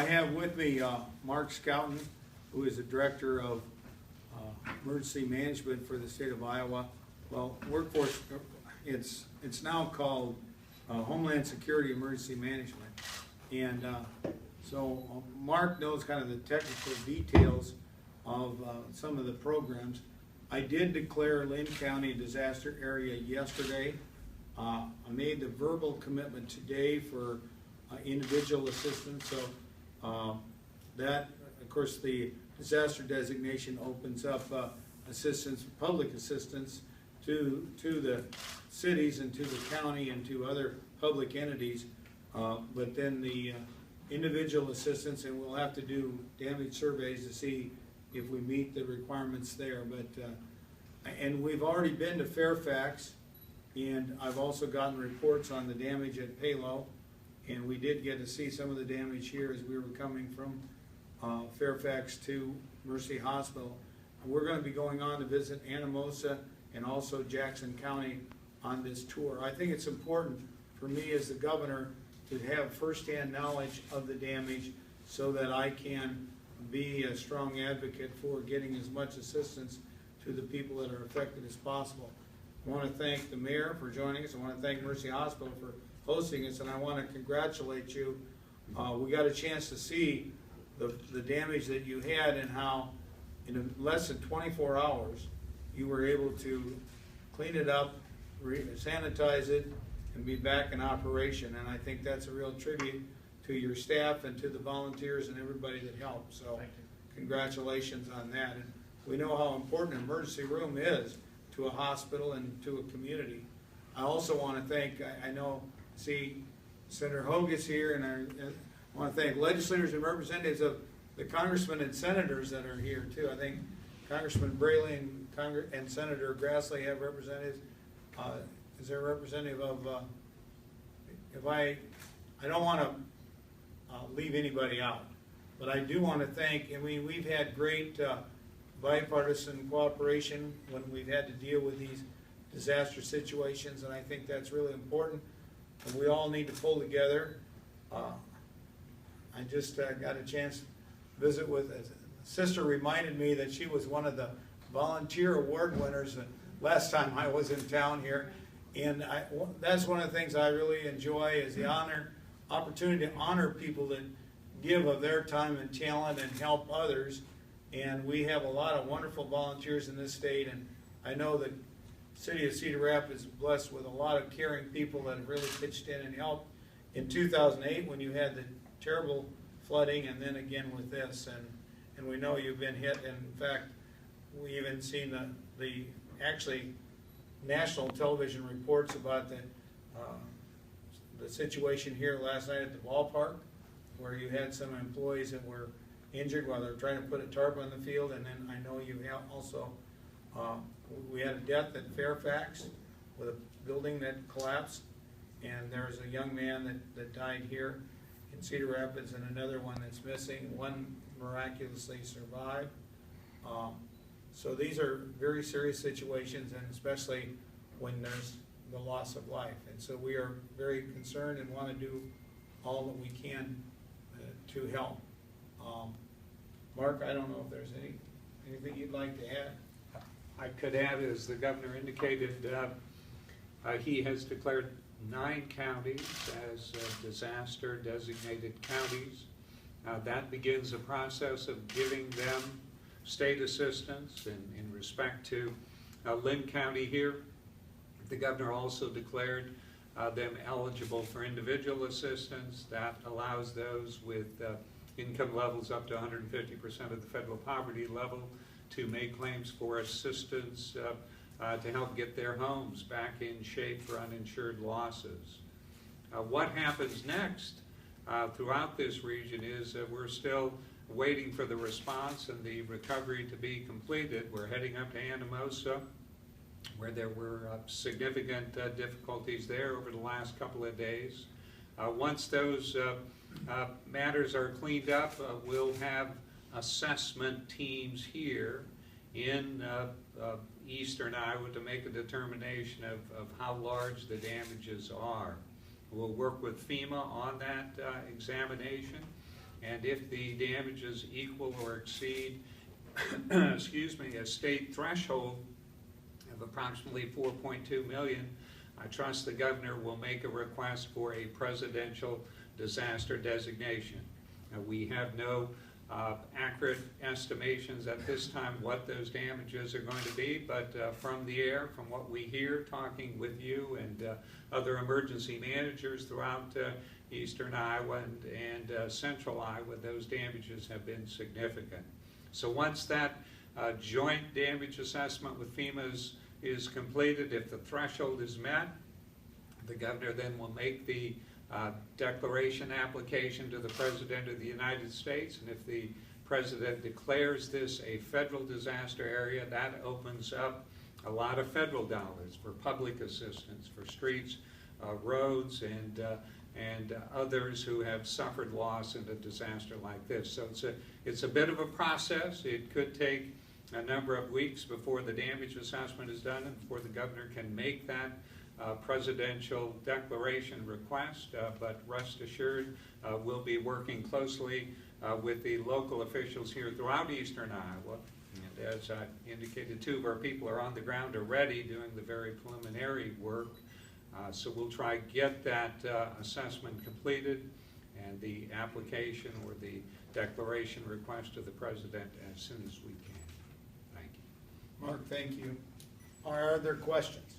I have with me Mark Scouten, who is the Director of Emergency Management for the state of Iowa. Well, workforce, it's now called Homeland Security Emergency Management. And so Mark knows kind of the technical details of some of the programs. I did declare Lynn County a disaster area yesterday. I made the verbal commitment today for individual assistance. So that, of course, the disaster designation opens up assistance, public assistance to the cities and to the county and to other public entities. But then the individual assistance, and we'll have to do damage surveys to see if we meet the requirements there. But and we've already been to Fairfax, and I've also gotten reports on the damage at Palo, and we did get to see some of the damage here as we were coming from Fairfax to Mercy Hospital. And we're going to be going on to visit Anamosa and also Jackson County on this tour. I think it's important for me as the governor to have firsthand knowledge of the damage so that I can be a strong advocate for getting as much assistance to the people that are affected as possible. I want to thank the mayor for joining us. I want to thank Mercy Hospital for hosting us, and I want to congratulate you. We got a chance to see the damage that you had and how in less than 24 hours you were able to clean it up, sanitize it, and be back in operation. And I think that's a real tribute to your staff and to the volunteers and everybody that helped. So congratulations on that. And we know how important an emergency room is to a hospital and to a community. I also want to thank, see Senator Hogue is here, and I want to thank legislators and representatives of the congressmen and senators that are here too. I think Congressman Braley and Senator Grassley have representatives. Is there a representative of, I don't want to leave anybody out, but I do want to thank, I mean, we've had great bipartisan cooperation when we've had to deal with these disaster situations, and I think that's really important. And we all need to pull together. I just got a chance to visit with a sister, reminded me that she was one of the volunteer award winners last time I was in town here. And that's one of the things I really enjoy is the opportunity to honor people that give of their time and talent and help others. And we have a lot of wonderful volunteers in this state, and I know that the city of Cedar Rapids is blessed with a lot of caring people that have really pitched in and helped in 2008 when you had the terrible flooding, and then again with this. And we know you've been hit. And in fact, we even seen the actually national television reports about the situation here last night at the ballpark, where you had some employees that were injured while they were trying to put a tarp on the field. And then I know you have also, we had a death at Fairfax with a building that collapsed, and there was a young man that died here in Cedar Rapids, and another one that's missing. One miraculously survived. So these are very serious situations, and especially when there's the loss of life. And so we are very concerned and want to do all that we can to help. Mark, I don't know if there's anything you'd like to add. I could add, as the governor indicated, he has declared 9 counties as disaster designated counties. That begins a process of giving them state assistance in respect to Lynn County here. The governor also declared them eligible for individual assistance. That allows those with income levels up to 150% of the federal poverty level to make claims for assistance to help get their homes back in shape for uninsured losses. What happens next throughout this region is we're still waiting for the response and the recovery to be completed. We're heading up to Anamosa, where there were significant difficulties there over the last couple of days. Once those matters are cleaned up, we'll have assessment teams here in eastern Iowa to make a determination of how large the damages are. We'll work with FEMA on that examination, and if the damages equal or exceed excuse me, a state threshold of approximately 4.2 million, I trust the governor will make a request for a presidential disaster designation. We have no accurate estimations at this time what those damages are going to be, but from the air, from what we hear, talking with you and other emergency managers throughout eastern Iowa and central Iowa, those damages have been significant. So once that joint damage assessment with FEMA is completed, if the threshold is met, the governor then will make the declaration application to the President of the United States, and if the President declares this a federal disaster area, that opens up a lot of federal dollars for public assistance, for streets, roads, and others who have suffered loss in a disaster like this. So it's a bit of a process. It could take a number of weeks before the damage assessment is done and before the governor can make that presidential declaration request, but rest assured we'll be working closely with the local officials here throughout eastern Iowa. And as I indicated, 2 of our people are on the ground already doing the very preliminary work. So we'll try to get that assessment completed and the application or the declaration request to the President as soon as we can. Thank you. Mark, thank you. Are there questions?